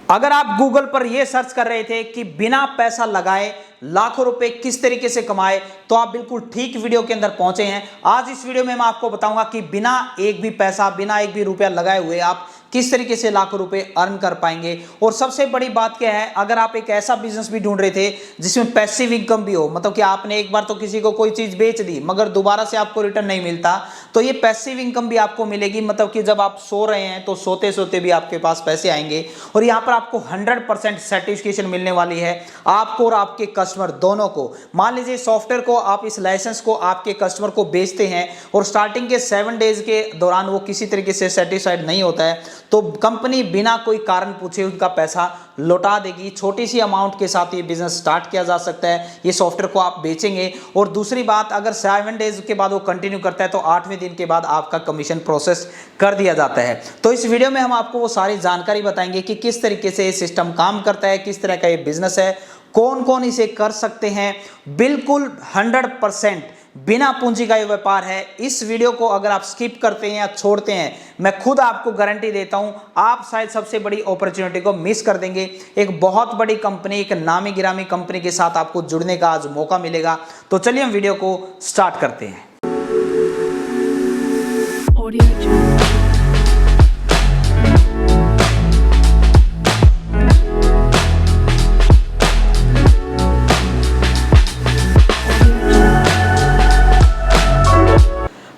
अगर आप गूगल पर यह सर्च कर रहे थे कि बिना पैसा लगाए लाखों रुपए किस तरीके से कमाए, तो आप बिल्कुल ठीक वीडियो के अंदर पहुंचे हैं। आज इस वीडियो में मैं आपको बताऊंगा कि बिना एक भी पैसा, बिना एक भी रुपया लगाए हुए आप किस तरीके से लाखों रुपए अर्न कर पाएंगे। और सबसे बड़ी बात क्या है, अगर आप एक ऐसा बिजनेस भी ढूंढ रहे थे जिसमें पैसिव इनकम भी हो, मतलब कि आपने एक बार तो किसी को कोई चीज बेच दी मगर दोबारा से आपको रिटर्न नहीं मिलता, तो ये पैसिव इनकम भी आपको मिलेगी। मतलब कि जब आप सो रहे हैं तो सोते सोते भी आपके पास पैसे आएंगे। और यहाँ पर आपको 100% सेटिस्फेक्शन मिलने वाली है, आपको और आपके कस्टमर दोनों को। मान लीजिए सॉफ्टवेयर को आप, इस लाइसेंस को आपके कस्टमर को बेचते हैं और स्टार्टिंग के 7 डेज के दौरान वो किसी तरीके से सेटिस्फाइड नहीं होता है, तो कंपनी बिना कोई कारण पूछे उनका पैसा लौटा देगी। छोटी सी अमाउंट के साथ ये बिजनेस स्टार्ट किया जा सकता है। ये सॉफ्टवेयर को आप बेचेंगे और दूसरी बात, अगर 7 डेज के बाद वो कंटिन्यू करता है तो 8वें दिन के बाद आपका कमीशन प्रोसेस कर दिया जाता है। तो इस वीडियो में हम आपको वो सारी जानकारी बताएंगे कि किस तरीके से ये सिस्टम काम करता है, किस तरह का ये बिजनेस है, कौन कौन इसे कर सकते हैं। बिल्कुल 100% बिना पूंजी का ये व्यापार है। इस वीडियो को अगर आप स्किप करते हैं या छोड़ते हैं, मैं खुद आपको गारंटी देता हूं आप शायद सबसे बड़ी अपॉर्चुनिटी को मिस कर देंगे। एक बहुत बड़ी कंपनी, एक नामी गिरामी कंपनी के साथ आपको जुड़ने का आज मौका मिलेगा। तो चलिए हम वीडियो को स्टार्ट करते हैं।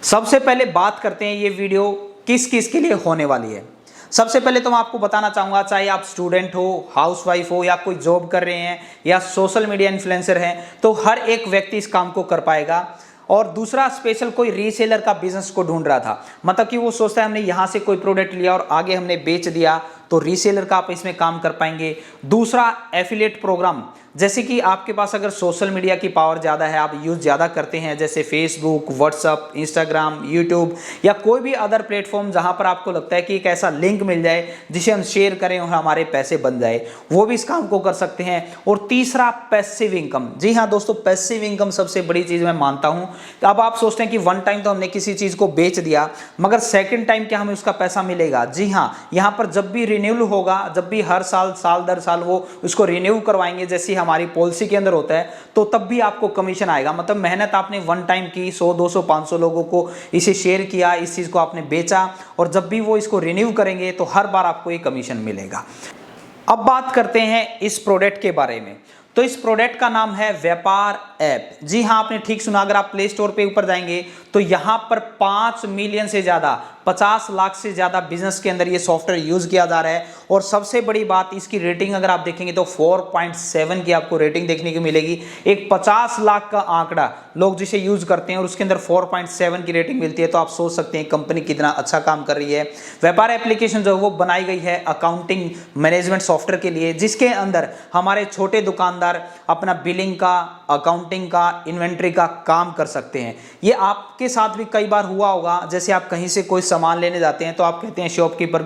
सबसे पहले बात करते हैं ये वीडियो किस किस के लिए होने वाली है। सबसे पहले तो मैं आपको बताना चाहूंगा, चाहे आप स्टूडेंट हो, हाउसवाइफ हो या कोई जॉब कर रहे हैं या सोशल मीडिया इन्फ्लुएंसर हैं, तो हर एक व्यक्ति इस काम को कर पाएगा। और दूसरा, स्पेशल कोई रीसेलर का बिजनेस को ढूंढ रहा था, मतलब कि वो सोचता है हमने यहाँ से कोई प्रोडक्ट लिया और आगे हमने बेच दिया, तो रीसेलर का आप इसमें काम कर पाएंगे। दूसरा, एफिलिएट प्रोग्राम, जैसे कि आपके पास अगर सोशल मीडिया की पावर ज़्यादा है, आप यूज़ ज़्यादा करते हैं, जैसे फेसबुक, व्हाट्सअप, इंस्टाग्राम, यूट्यूब या कोई भी अदर प्लेटफॉर्म जहां पर आपको लगता है कि एक ऐसा लिंक मिल जाए जिसे हम शेयर करें और हमारे पैसे बन जाए, वो भी इस काम को कर सकते हैं। और तीसरा, पैसिव इनकम। जी हाँ दोस्तों, पैसिव इनकम सबसे बड़ी चीज़ मैं मानता हूँ। अब आप सोचते हैं कि वन टाइम तो हमने किसी चीज़ को बेच दिया, मगर सेकेंड टाइम क्या हमें उसका पैसा मिलेगा? जी हाँ, यहाँ पर जब भी रिन्यूअल होगा, जब भी हर साल दर साल वो उसको रिन्यू करवाएंगे, जैसे हमारी पॉलिसी के अंदर होता है, तो तब भी आपको कमीशन आएगा। मतलब मेहनत आपने वन टाइम की, 100, 200, 500 लोगों को इसे शेयर किया, इस चीज को आपने बेचा, और जब भी वो इसको रिन्यू करेंगे तो हर बार आपको ये कमीशन मिलेगा। अब बात करते हैं इस प्रोडक्ट के बारे में। तो इस प्रोडक्ट का नाम है व्यापार ऐप। जी हाँ, आपने ठीक सुना। अगर आप प्ले स्टोर पे ऊपर जाएंगे तो यहाँ पर 5 मिलियन से ज्यादा, 50 लाख से ज्यादा बिजनेस के अंदर ये सॉफ्टवेयर यूज किया जा रहा है। और सबसे बड़ी बात, इसकी रेटिंग अगर आप देखेंगे तो 4.7 की आपको रेटिंग देखने को मिलेगी। एक 50 लाख का आंकड़ा लोग जिसे यूज करते हैं और उसके अंदर 4.7 की रेटिंग मिलती है, तो आप सोच सकते हैं कंपनी कितना अच्छा काम कर रही है। व्यापार एप्लीकेशन जो है वो बनाई गई है अकाउंटिंग मैनेजमेंट सॉफ्टवेयर के लिए, जिसके अंदर हमारे छोटे दुकानदार अपना बिलिंग का, अकाउंटिंग का, इन्वेंट्री का काम कर सकते हैं। ये आपके साथ भी कई बार हुआ होगा, जैसे आप कहीं से कोई सामान लेने जाते हैं तो आप कहते हैं शॉपकीपर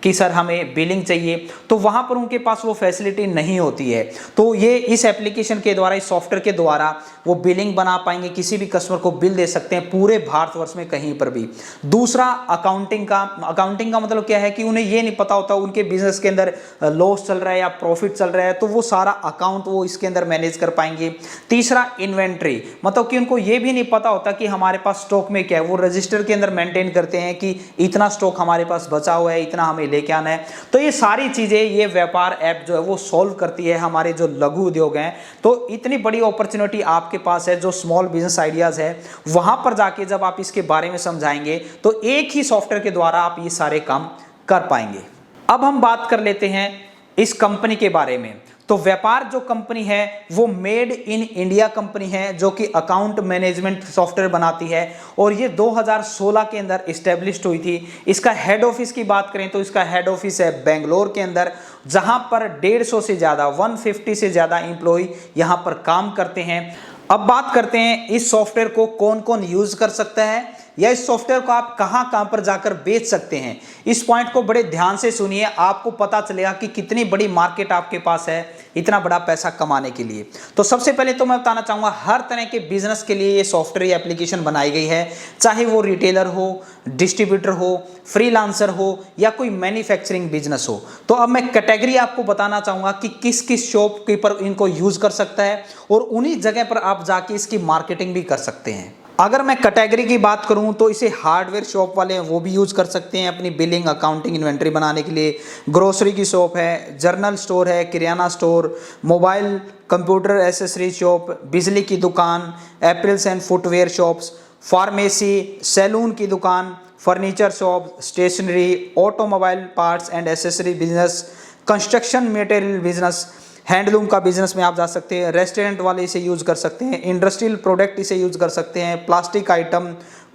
कि सर हमें बिलिंग चाहिए, तो वहां पर उनके पास वो फैसिलिटी नहीं होती है। तो ये इस एप्लीकेशन के द्वारा, इस सॉफ्टवेयर के द्वारा वो बिलिंग बना पाएंगे, किसी भी कस्टमर को बिल दे सकते हैं पूरे भारतवर्ष में कहीं पर भी। दूसरा, अकाउंटिंग का मतलब क्या है कि उन्हें ये नहीं पता होता उनके बिजनेस के अंदर लॉस चल रहा है या प्रॉफिट चल रहा है, तो वो सारा अकाउंट वो इसके अंदर मैनेज कर पाएंगे। तीसरा, इन्वेंट्री, मतलब कि उनको ये भी नहीं पता होता कि हमारे पास स्टॉक में क्या है, वो रजिस्टर के अंदर मेंटेन करते हैं कि इतना स्टॉक हमारे पास बचा हुआ है, इतना हमें लेके आना है। तो ये सारी चीजें ये व्यापार ऐप जो है वो सॉल्व करती है हमारे जो लघु उद्योग हैं। तो इतनी बड़ी अपॉर्चुनिटी आपके पास है, जो स्मॉल बिजनेस आइडियाज है, वहां पर जाके जब आप इसके बारे में समझाएंगे तो एक ही सॉफ्टवेयर के द्वारा आप ये सारे काम कर पाएंगे। अब हम बात कर लेते हैं इस कंपनी के बारे में। तो व्यापार जो कंपनी है वो मेड इन इंडिया कंपनी है, जो कि अकाउंट मैनेजमेंट सॉफ्टवेयर बनाती है, और ये 2016 के अंदर इस्टेब्लिश्ड हुई थी। इसका हेड ऑफिस की बात करें तो इसका हेड ऑफिस है बेंगलोर के अंदर, जहां पर 150 से ज्यादा, 150 से ज्यादा एम्प्लॉय यहां पर काम करते हैं। अब बात करते हैं इस सॉफ्टवेयर को कौन कौन यूज कर सकता है, या इस सॉफ्टवेयर को आप कहां कहां पर जाकर बेच सकते हैं। इस पॉइंट को बड़े ध्यान से सुनिए, आपको पता चलेगा कि कितनी बड़ी मार्केट आपके पास है इतना बड़ा पैसा कमाने के लिए। तो सबसे पहले तो मैं बताना चाहूंगा, हर तरह के बिजनेस के लिए ये सॉफ्टवेयर या एप्लीकेशन बनाई गई है, चाहे वो रिटेलर हो, डिस्ट्रीब्यूटर हो, फ्रीलांसर हो या कोई मैन्युफैक्चरिंग बिजनेस हो। तो अब मैं कैटेगरी आपको बताना चाहूंगा कि किस किस शॉपकीपर इनको यूज कर सकता है और उन्हीं जगह पर आप जाके इसकी मार्केटिंग भी कर सकते हैं। अगर मैं कैटेगरी की बात करूं तो इसे हार्डवेयर शॉप वाले हैं वो भी यूज़ कर सकते हैं अपनी बिलिंग, अकाउंटिंग, इन्वेंट्री बनाने के लिए। ग्रोसरी की शॉप है, जर्नल स्टोर है, किराना store, mobile computer accessory shop, बिजली की दुकान, apples and footwear shops, pharmacy, salon की दुकान, furniture shop, stationery, automobile parts and accessory business, construction material business, handloom का बिजनेस में आप जा सकते हैं, रेस्टोरेंट वाले इसे यूज़ कर सकते हैं, इंडस्ट्रियल प्रोडक्ट इसे यूज़ कर सकते हैं, प्लास्टिक आइटम,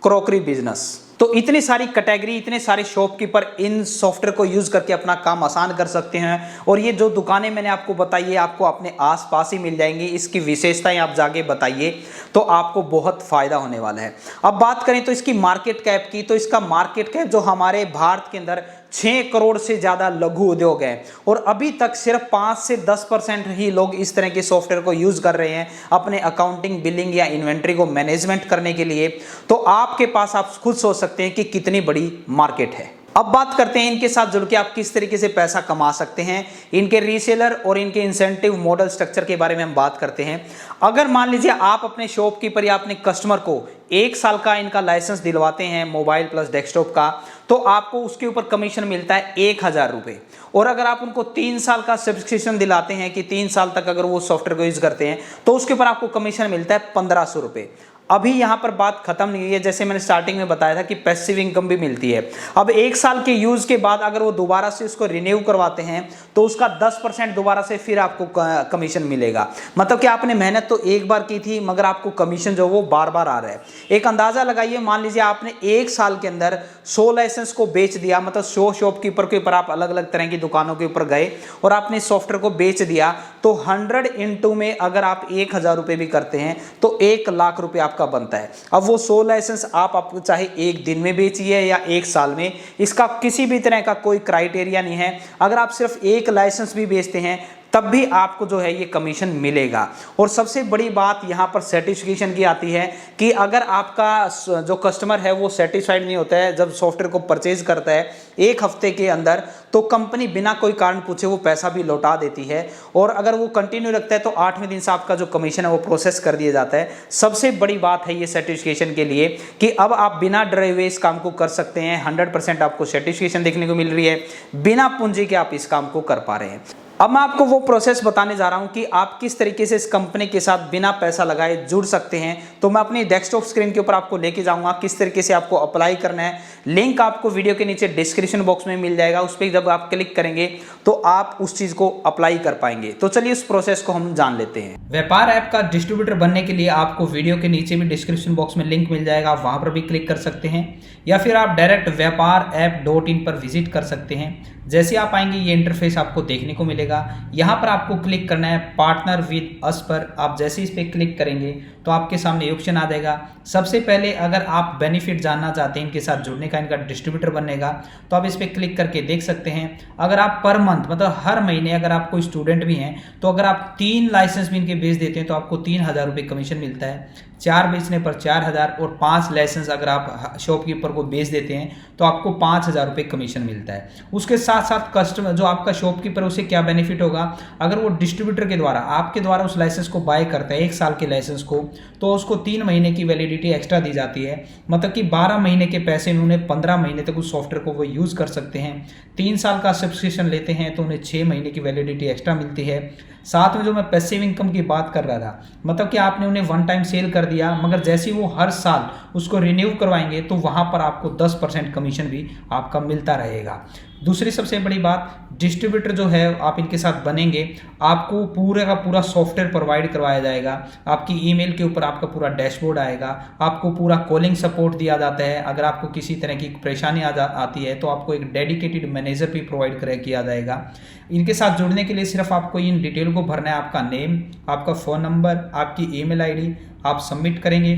क्रॉकरी बिजनेस। तो इतनी सारी कैटेगरी, इतने सारे शॉपकीपर इन सॉफ्टवेयर को यूज़ करके अपना काम आसान कर सकते हैं। और ये जो दुकानें मैंने आपको बताई है आपको अपने आसपास ही मिल जाएंगी। इसकी विशेषताएं आप जाके बताइए तो आपको बहुत फ़ायदा होने वाला है। अब बात करें तो इसकी मार्केट कैप की, तो इसका मार्केट कैप जो हमारे भारत के अंदर 6 करोड़ से ज़्यादा लघु उद्योग है और अभी तक सिर्फ 5 से 10% ही लोग इस तरह के सॉफ्टवेयर को यूज़ कर रहे हैं अपने अकाउंटिंग, बिलिंग या इन्वेंट्री को मैनेजमेंट करने के लिए। तो आपके पास आप खुद सोच सकते हैं कि कितनी बड़ी मार्केट है। अब बात करते हैं इनके साथ जुड़ के आप किस तरीके से पैसा कमा सकते हैं। इनके रीसेलर और इनके इंसेंटिव मॉडल स्ट्रक्चर के बारे में हम बात करते हैं। अगर मान लीजिए आप अपने शॉपकीपर या अपने कस्टमर को 1 साल का इनका लाइसेंस दिलवाते हैं मोबाइल प्लस डेस्कटॉप का, तो आपको उसके ऊपर कमीशन मिलता है 1000 रुपये। और अगर आप उनको 3 साल का सब्सक्रिप्शन दिलाते हैं कि 3 साल तक अगर वो सॉफ्टवेयर को यूज़ करते हैं तो उसके ऊपर आपको कमीशन मिलता है 1500 रुपये। अभी यहाँ पर बात खत्म नहीं हुई है, जैसे मैंने स्टार्टिंग में बताया था कि पैसिव इनकम भी मिलती है। अब 1 साल के यूज़ के बाद अगर वो दोबारा से उसको रिन्यू करवाते हैं तो उसका 10% दोबारा से फिर आपको कमीशन मिलेगा। मतलब कि आपने मेहनत तो एक बार की थी मगर आपको कमीशन जो वो बार बार आ रहा है। एक अंदाज़ा लगाइए, मान लीजिए आपने 1 साल के अंदर 100 लाइसेंस को बेच दिया, मतलब 100 शॉपकीपर के ऊपर आप अलग अलग तरह की दुकानों के ऊपर गए और आपने सॉफ्टवेयर को बेच दिया, तो 100 इंटू में अगर आप 1000 रुपये भी करते हैं तो 1 लाख रुपये आपका बनता है। अब वो 100 लाइसेंस आप चाहे एक दिन में बेचिए या 1 साल में, इसका किसी भी तरह का कोई क्राइटेरिया नहीं है। अगर आप सिर्फ 1 लाइसेंस भी बेचते हैं तब भी आपको जो है ये कमीशन मिलेगा। और सबसे बड़ी बात यहाँ पर सर्टिफिकेशन की आती है कि अगर आपका जो कस्टमर है वो सेटिस्फाइड नहीं होता है जब सॉफ्टवेयर को परचेज करता है 1 हफ्ते के अंदर, तो कंपनी बिना कोई कारण पूछे वो पैसा भी लौटा देती है। और अगर वो कंटिन्यू रखता है तो 8वें दिन से आपका जो कमीशन है वो प्रोसेस कर दिया जाता है। सबसे बड़ी बात है ये सर्टिफिकेशन के लिए कि अब आप बिना डरे हुए इस काम को कर सकते हैं। 100% आपको सर्टिफिकेशन देखने को मिल रही है, बिना पूंजी के आप इस काम को कर पा रहे हैं। अब मैं आपको वो प्रोसेस बताने जा रहा हूं कि आप किस तरीके से इस कंपनी के साथ बिना पैसा लगाए जुड़ सकते हैं। तो मैं अपनी डेस्कटॉप स्क्रीन के ऊपर आपको लेके जाऊंगा किस तरीके से आपको अप्लाई करना है। लिंक आपको वीडियो के नीचे डिस्क्रिप्शन बॉक्स में मिल जाएगा, उस पर जब आप क्लिक करेंगे तो आप उस चीज़ को अप्लाई कर पाएंगे। तो चलिए उस प्रोसेस को हम जान लेते हैं। व्यापार ऐप का डिस्ट्रीब्यूटर बनने के लिए आपको वीडियो के नीचे भी डिस्क्रिप्शन बॉक्स में लिंक मिल जाएगा, आप वहाँ पर भी क्लिक कर सकते हैं या फिर आप डायरेक्ट व्यापारऐप.in पर विजिट कर सकते हैं। जैसे आप आएंगे ये इंटरफेस आपको देखने को मिलेगा। यहाँ पर आपको क्लिक करना है पार्टनर विद अस पर। आप जैसे इस पर क्लिक करेंगे तो आपके सामने ऑप्शन आ जाएगा। सबसे पहले अगर आप बेनिफिट जानना चाहते हैं इनके साथ जुड़ने का, इनका डिस्ट्रीब्यूटर बनने का, तो आप इस पर क्लिक करके देख सकते हैं। अगर आप पर मंथ मतलब हर महीने अगर आप कोई स्टूडेंट भी हैं तो अगर आप 3 लाइसेंस भी इनके बेच देते हैं तो आपको 3000 रुपये कमीशन मिलता है। 4 बेचने पर 4000 और 5 लाइसेंस अगर आप शॉपकीपर को बेच देते हैं तो आपको 5000 रुपये कमीशन मिलता है। उसके साथ साथ कस्टमर जो आपका शॉपकीपर उसे क्या बेनिफिट होगा, अगर वो डिस्ट्रीब्यूटर के द्वारा आपके द्वारा उस लाइसेंस को बाय करता है 1 साल के लाइसेंस को, तो उसको 3 महीने की वैलिडिटी एक्स्ट्रा दी जाती है। मतलब कि 12 महीने के पैसे उन्होंने 15 महीने तक उस सॉफ्टवेयर को वो यूज़ कर सकते हैं। 3 साल का सब्सक्रिप्शन लेते हैं तो उन्हें 6 महीने की वैलिडिटी एक्स्ट्रा मिलती है। साथ में जो मैं पैसिव इनकम की बात कर रहा था, मतलब कि आपने उन्हें 1 टाइम सेल कर दिया मगर जैसे ही वो हर साल उसको रिन्यू करवाएंगे तो वहाँ पर आपको 10% कमीशन भी आपका मिलता रहेगा। दूसरी सबसे बड़ी बात, डिस्ट्रीब्यूटर जो है आप इनके साथ बनेंगे, आपको पूरे का पूरा सॉफ्टवेयर प्रोवाइड करवाया जाएगा। आपकी ईमेल के ऊपर आपका पूरा डैशबोर्ड आएगा, आपको पूरा कॉलिंग सपोर्ट दिया जाता है। अगर आपको किसी तरह की परेशानी आती है तो आपको एक डेडिकेटेड मैनेजर भी प्रोवाइड किया जाएगा। इनके साथ जुड़ने के लिए सिर्फ आपको इन डिटेल को भरना है, आपका नेम, आपका फ़ोन नंबर, आपकी ईमेल आईडी, आप सबमिट करेंगे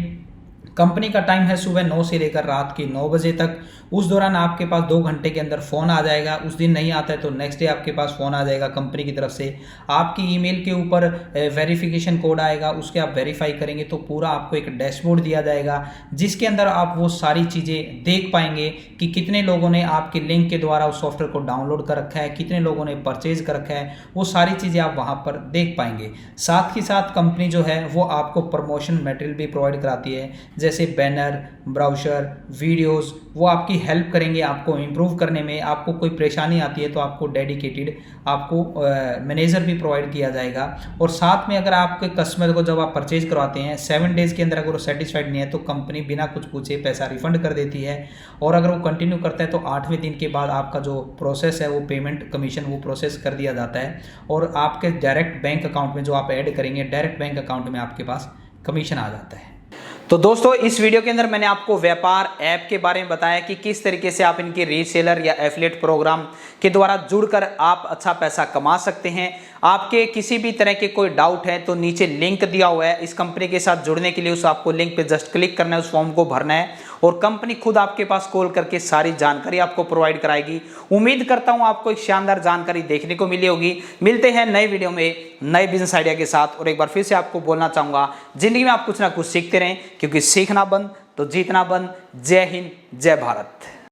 कंपनी का टाइम है सुबह 9 से लेकर रात के 9 बजे तक। उस दौरान आपके पास 2 घंटे के अंदर फ़ोन आ जाएगा। उस दिन नहीं आता है तो नेक्स्ट डे आपके पास फ़ोन आ जाएगा कंपनी की तरफ से। आपकी ईमेल के ऊपर वेरिफिकेशन कोड आएगा, उसके आप वेरीफाई करेंगे तो पूरा आपको एक डैशबोर्ड दिया जाएगा, जिसके अंदर आप वो सारी चीज़ें देख पाएंगे कि कितने लोगों ने आपके लिंक के द्वारा उस सॉफ्टवेयर को डाउनलोड कर रखा है, कितने लोगों ने परचेज कर रखा है, वो सारी चीज़ें आप वहाँ पर देख पाएंगे। साथ ही साथ कंपनी जो है वो आपको प्रमोशन मटेरियल भी प्रोवाइड कराती है, जैसे बैनर, ब्राउशर, वीडियोस, वो आपकी हेल्प करेंगे आपको इम्प्रूव करने में। आपको कोई परेशानी आती है तो आपको डेडिकेटेड आपको मैनेजर भी प्रोवाइड किया जाएगा। और साथ में अगर आपके कस्टमर को जब आप परचेज करवाते हैं 7 डेज़ के अंदर अगर वो सेटिस्फाइड नहीं है तो कंपनी बिना कुछ पूछे पैसा रिफंड कर देती है। और अगर वो कंटिन्यू करता है तो 8वें दिन के बाद आपका जो प्रोसेस है वो पेमेंट कमीशन वो प्रोसेस कर दिया जाता है और आपके डायरेक्ट बैंक अकाउंट में जो आप ऐड करेंगे डायरेक्ट बैंक अकाउंट में आपके पास कमीशन आ जाता है। तो दोस्तों इस वीडियो के अंदर मैंने आपको व्यापार ऐप के बारे में बताया कि किस तरीके से आप इनके रीसेलर या एफिलिएट प्रोग्राम के द्वारा जुड़कर आप अच्छा पैसा कमा सकते हैं। आपके किसी भी तरह के कोई डाउट है तो नीचे लिंक दिया हुआ है, इस कंपनी के साथ जुड़ने के लिए उस आपको लिंक पे जस्ट क्लिक करना है, उस फॉर्म को भरना है और कंपनी खुद आपके पास कॉल करके सारी जानकारी आपको प्रोवाइड कराएगी। उम्मीद करता हूं आपको एक शानदार जानकारी देखने को मिली होगी। मिलते हैं नए वीडियो में नए बिजनेस आइडिया के साथ। और एक बार फिर से आपको बोलना चाहूंगा, जिंदगी में आप कुछ ना कुछ सीखते रहें, क्योंकि सीखना बंद तो जीतना बंद। जय हिंद, जय भारत।